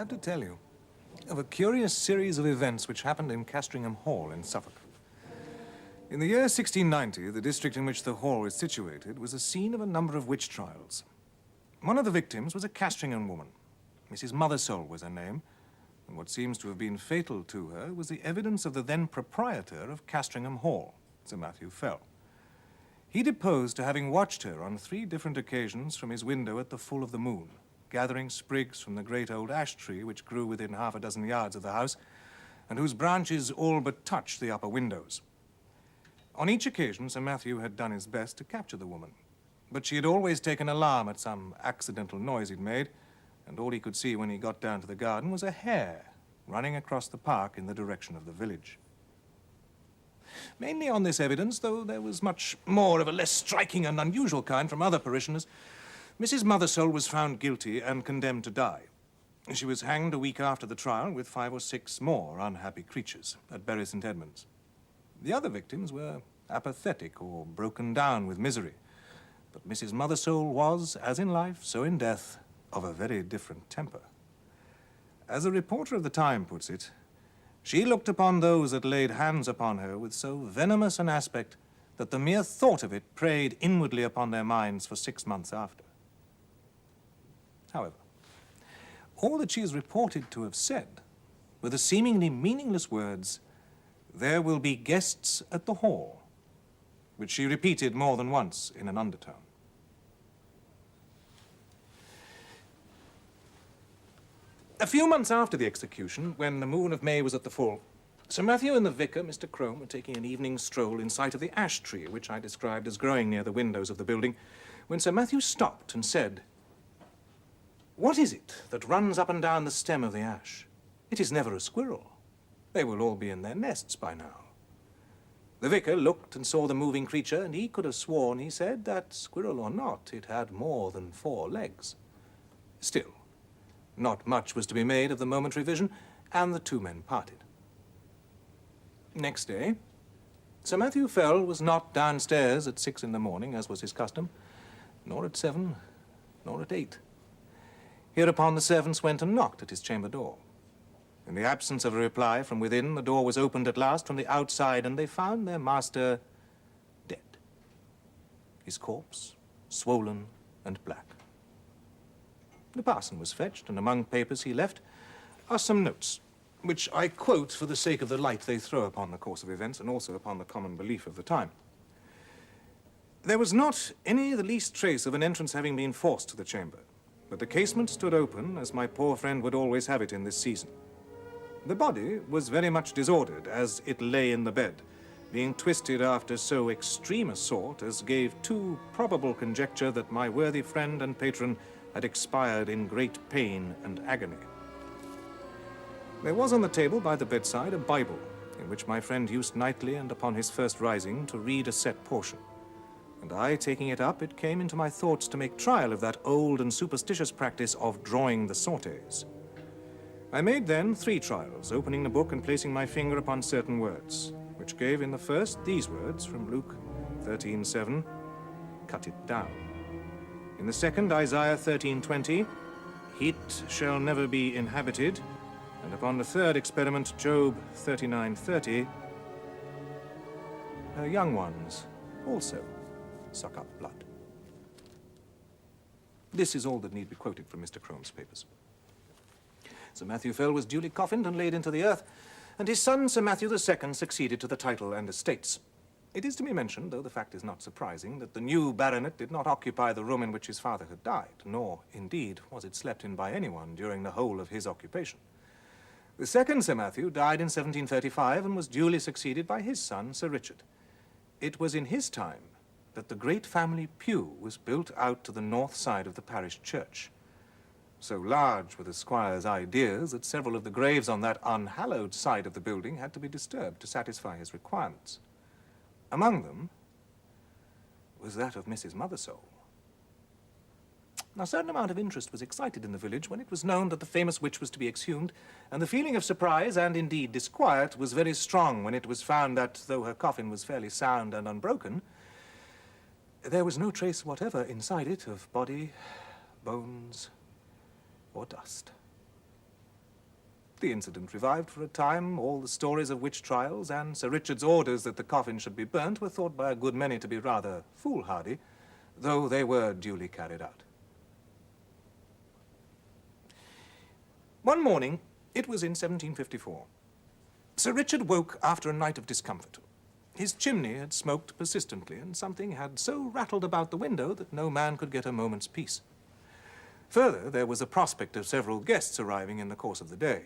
glad to tell you of a curious series of events which happened in Castringham Hall in Suffolk. In the year 1690, the district in which the hall is situated was the scene of a number of witch trials. One of the victims was a Castringham woman. Mrs. Mothersole was her name, and what seems to have been fatal to her was the evidence of the then proprietor of Castringham Hall, Sir Matthew Fell. He deposed to having watched her on 3 different occasions from his window at the full of the moon, gathering sprigs from the great old ash tree which grew within half a dozen yards of the house, and whose branches all but touched the upper windows. On each occasion, Sir Matthew had done his best to capture the woman, but she had always taken alarm at some accidental noise he'd made, and all he could see when he got down to the garden was a hare running across the park in the direction of the village. Mainly on this evidence, though there was much more of a less striking and unusual kind from other parishioners, Mrs. Mothersole was found guilty and condemned to die. She was hanged a week after the trial with 5 or 6 more unhappy creatures at Bury St. Edmunds. The other victims were apathetic or broken down with misery, but Mrs. Mothersole was, as in life, so in death, of a very different temper. As a reporter of the time puts it, she looked upon those that laid hands upon her with so venomous an aspect that the mere thought of it preyed inwardly upon their minds for 6 months after. However, all that she is reported to have said were the seemingly meaningless words, "There will be guests at the hall," which she repeated more than once in an undertone. A few months after the execution, when the moon of May was at the full, Sir Matthew and the vicar, Mr. Crome, were taking an evening stroll in sight of the ash tree, which I described as growing near the windows of the building, when Sir Matthew stopped and said, "What is it that runs up and down the stem of the ash? It is never a squirrel. They will all be in their nests by now." The vicar looked and saw the moving creature, and he could have sworn, he said, that, squirrel or not, it had more than 4 legs. Still, not much was to be made of the momentary vision, and the 2 men parted. Next day, Sir Matthew Fell was not downstairs at 6 in the morning, as was his custom, nor at 7, nor at 8. Hereupon the servants went and knocked at his chamber door. In the absence of a reply from within, the door was opened at last from the outside, and they found their master dead. His corpse swollen and black. The parson was fetched, and among papers he left are some notes, which I quote for the sake of the light they throw upon the course of events and also upon the common belief of the time. There was not the least trace of an entrance having been forced to the chamber, but the casement stood open, as my poor friend would always have it in this season. The body was very much disordered as it lay in the bed, being twisted after so extreme a sort as gave too probable conjecture that my worthy friend and patron had expired in great pain and agony. There was on the table by the bedside a Bible, in which my friend used nightly and upon his first rising to read a set portion. And I, taking it up, it came into my thoughts to make trial of that old and superstitious practice of drawing the sortes. I made then 3 trials, opening the book and placing my finger upon certain words, which gave in the first these words from Luke 13:7, "Cut it down." In the second, Isaiah 13:20, "It shall never be inhabited." And upon the third experiment, Job 39:30, "Her young ones also suck up blood." This is all that need be quoted from Mr. Crome's papers. Sir Matthew Fell was duly coffined and laid into the earth, and his son, Sir Matthew II, succeeded to the title and estates. It is to be mentioned, though the fact is not surprising, that the new baronet did not occupy the room in which his father had died, nor, indeed, was it slept in by anyone during the whole of his occupation. The second Sir Matthew died in 1735 and was duly succeeded by his son, Sir Richard. It was in his time that the great family pew was built out to the north side of the parish church. So large were the squire's ideas that several of the graves on that unhallowed side of the building had to be disturbed to satisfy his requirements. Among them was that of Mrs. Mothersole. A certain amount of interest was excited in the village when it was known that the famous witch was to be exhumed, and the feeling of surprise and, indeed, disquiet was very strong when it was found that, though her coffin was fairly sound and unbroken, there was no trace whatever inside it of body, bones, or dust. The incident revived for a time. All the stories of witch trials and Sir Richard's orders that the coffin should be burnt were thought by a good many to be rather foolhardy, though they were duly carried out. One morning, it was in 1754, Sir Richard woke after a night of discomfort. His chimney had smoked persistently, and something had so rattled about the window that no man could get a moment's peace. Further, there was a prospect of several guests arriving in the course of the day.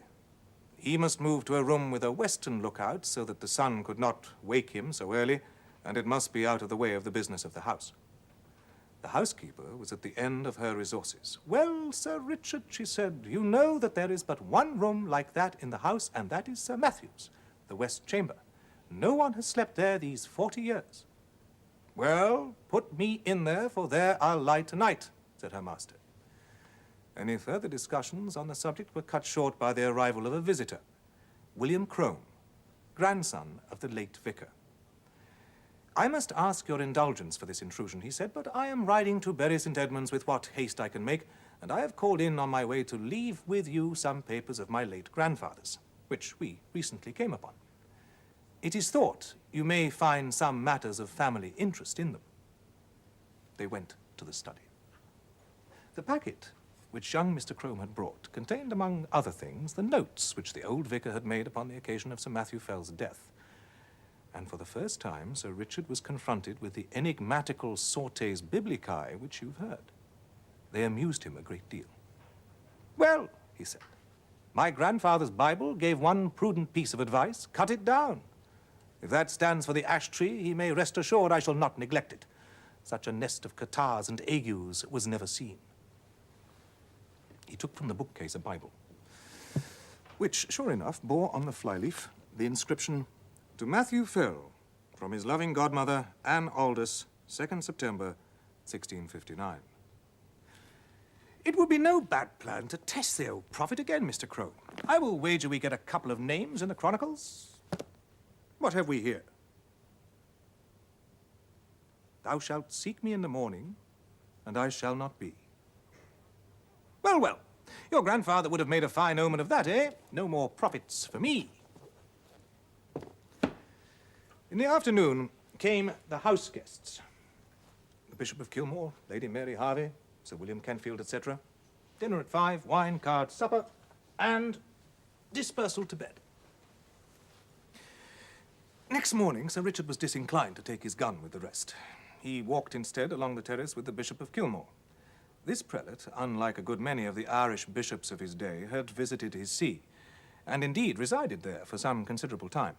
He must move to a room with a western lookout so that the sun could not wake him so early, and it must be out of the way of the business of the house. The housekeeper was at the end of her resources. "Well, Sir Richard," she said, "you know that there is but one room like that in the house, and that is Sir Matthew's, the west chamber. No one has slept there these 40 years. "Well, put me in there, for there I'll lie tonight," said her master. Any further discussions on the subject were cut short by the arrival of a visitor, William Crome, grandson of the late vicar. "I must ask your indulgence for this intrusion," he said, "but I am riding to Bury St. Edmunds with what haste I can make, and I have called in on my way to leave with you some papers of my late grandfather's, which we recently came upon. It is thought you may find some matters of family interest in them." They went to the study. The packet which young Mr. Crome had brought contained, among other things, the notes which the old vicar had made upon the occasion of Sir Matthew Fell's death. And for the first time, Sir Richard was confronted with the enigmatical sortes biblicae which you've heard. They amused him a great deal. "Well," he said, "my grandfather's Bible gave one prudent piece of advice: cut it down. If that stands for the ash tree, he may rest assured I shall not neglect it. Such a nest of catarrhs and agues was never seen." He took from the bookcase a Bible, which, sure enough, bore on the flyleaf the inscription, "To Matthew Fell, from his loving godmother, Anne Aldous, 2nd September, 1659. "It would be no bad plan to test the old prophet again, Mr. Crome. I will wager we get a couple of names in the chronicles. What have we here? 'Thou shalt seek me in the morning, and I shall not be.' Well, well, your grandfather would have made a fine omen of that, eh? No more prophets for me." In the afternoon came the house guests. The Bishop of Kilmore, Lady Mary Harvey, Sir William Kenfield, etc. Dinner at 5, wine, cards, supper, and dispersal to bed. Next morning, Sir Richard was disinclined to take his gun with the rest. He walked instead along the terrace with the Bishop of Kilmore. This prelate, unlike a good many of the Irish bishops of his day, had visited his see, and indeed resided there for some considerable time.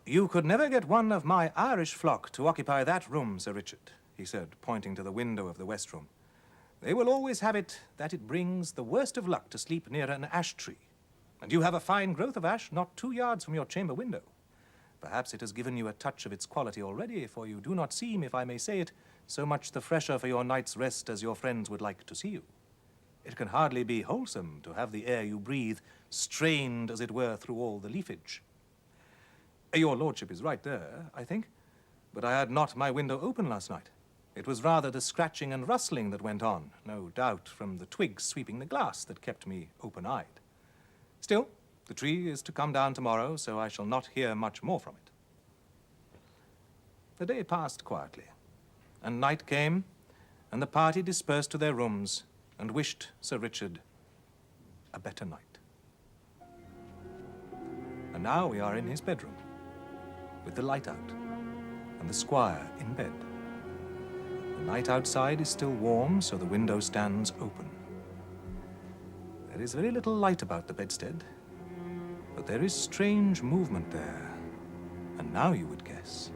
"You could never get one of my Irish flock to occupy that room, Sir Richard," he said, pointing to the window of the west room. "They will always have it that it brings the worst of luck to sleep near an ash tree, and you have a fine growth of ash not 2 yards from your chamber window. Perhaps it has given you a touch of its quality already, for you do not seem, if I may say it, so much the fresher for your night's rest as your friends would like to see you. It can hardly be wholesome to have the air you breathe strained, as it were, through all the leafage. Your lordship is right there, I think, but I had not my window open last night. It was rather the scratching and rustling that went on, no doubt from the twigs sweeping the glass, that kept me open-eyed. Still, the tree is to come down tomorrow, so I shall not hear much more from it." The day passed quietly, and night came, and the party dispersed to their rooms and wished Sir Richard a better night. And now we are in his bedroom, with the light out, and the squire in bed. The night outside is still warm, so the window stands open. There is very little light about the bedstead, but there is strange movement there, and now you would guess,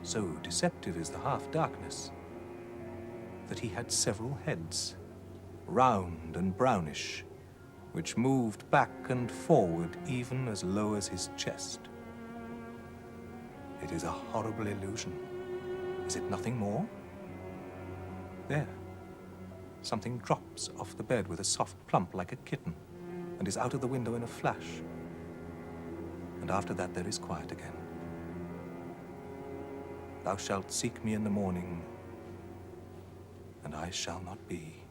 so deceptive is the half-darkness, that he had several heads, round and brownish, which moved back and forward even as low as his chest. It is a horrible illusion. Is it nothing more? There, something drops off the bed with a soft plump like a kitten, and is out of the window in a flash. And after that there is quiet again. "Thou shalt seek me in the morning, and I shall not be."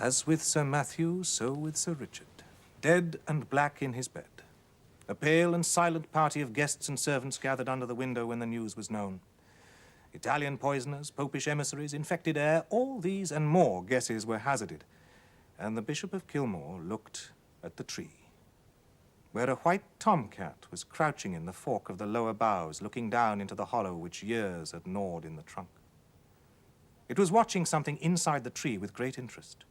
As with Sir Matthew, so with Sir Richard, dead and black in his bed. A pale and silent party of guests and servants gathered under the window when the news was known. Italian poisoners, popish emissaries, infected air, all these and more guesses were hazarded, and the Bishop of Kilmore looked at the tree, where a white tomcat was crouching in the fork of the lower boughs, looking down into the hollow which years had gnawed in the trunk. It was watching something inside the tree with great interest.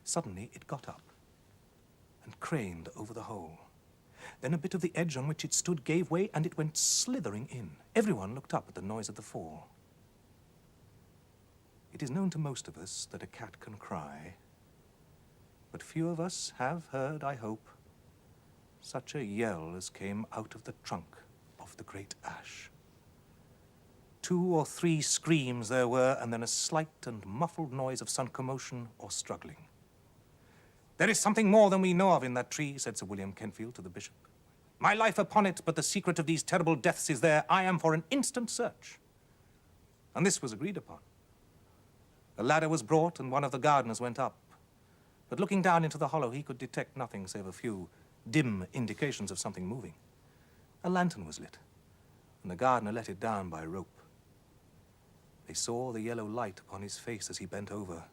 Suddenly it got up and craned over the hole. Then a bit of the edge on which it stood gave way, and it went slithering in. Everyone looked up at the noise of the fall. It is known to most of us that a cat can cry, but few of us have heard, I hope, such a yell as came out of the trunk of the great ash. 2 or 3 screams there were, and then a slight and muffled noise of some commotion or struggling. "There is something more than we know of in that tree," said Sir William Kentfield to the bishop. "My life upon it, but the secret of these terrible deaths is there. I am for an instant search." And this was agreed upon. A ladder was brought, and one of the gardeners went up. But looking down into the hollow, he could detect nothing save a few dim indications of something moving. A lantern was lit, and the gardener let it down by rope. They saw the yellow light upon his face as he bent over,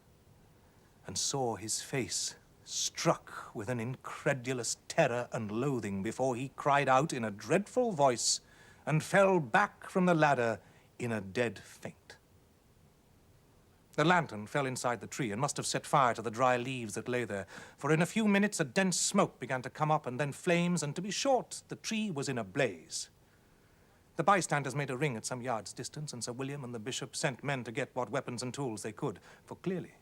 and saw his face struck with an incredulous terror and loathing before he cried out in a dreadful voice and fell back from the ladder in a dead faint. The lantern fell inside the tree and must have set fire to the dry leaves that lay there, for in a few minutes a dense smoke began to come up, and then flames, and to be short, the tree was in a blaze. The bystanders made a ring at some yards' distance, and Sir William and the bishop sent men to get what weapons and tools they could, for clearly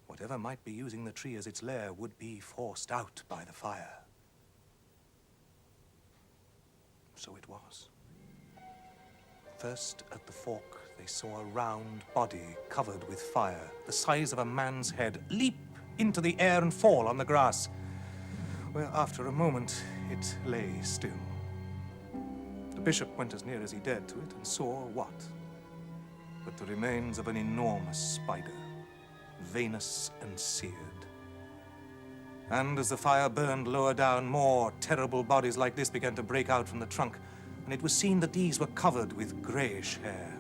whatever might be using the tree as its lair would be forced out by the fire. So it was. First, at the fork, they saw a round body covered with fire, the size of a man's head, leap into the air and fall on the grass, where after a moment it lay still. The bishop went as near as he dared to it and saw what? But the remains of an enormous spider, veinous and seared. And as the fire burned lower down, more terrible bodies like this began to break out from the trunk, and it was seen that these were covered with grayish hair.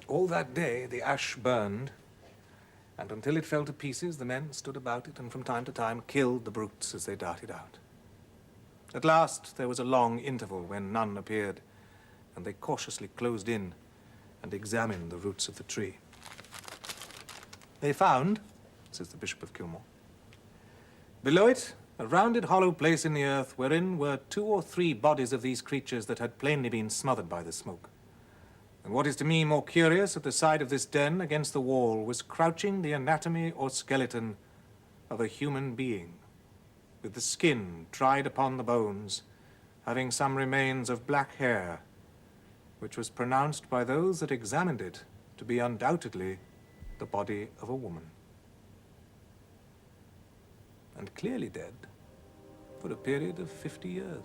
All that day the ash burned, and until it fell to pieces, the men stood about it and from time to time killed the brutes as they darted out. At last there was a long interval when none appeared, and they cautiously closed in and examined the roots of the tree. They found, says the Bishop of Kilmore, below it a rounded hollow place in the earth wherein were 2 or 3 bodies of these creatures that had plainly been smothered by the smoke. And what is to me more curious, at the side of this den against the wall was crouching the anatomy or skeleton of a human being, with the skin dried upon the bones, having some remains of black hair, which was pronounced by those that examined it to be undoubtedly the body of a woman. And clearly dead for a period of 50 years.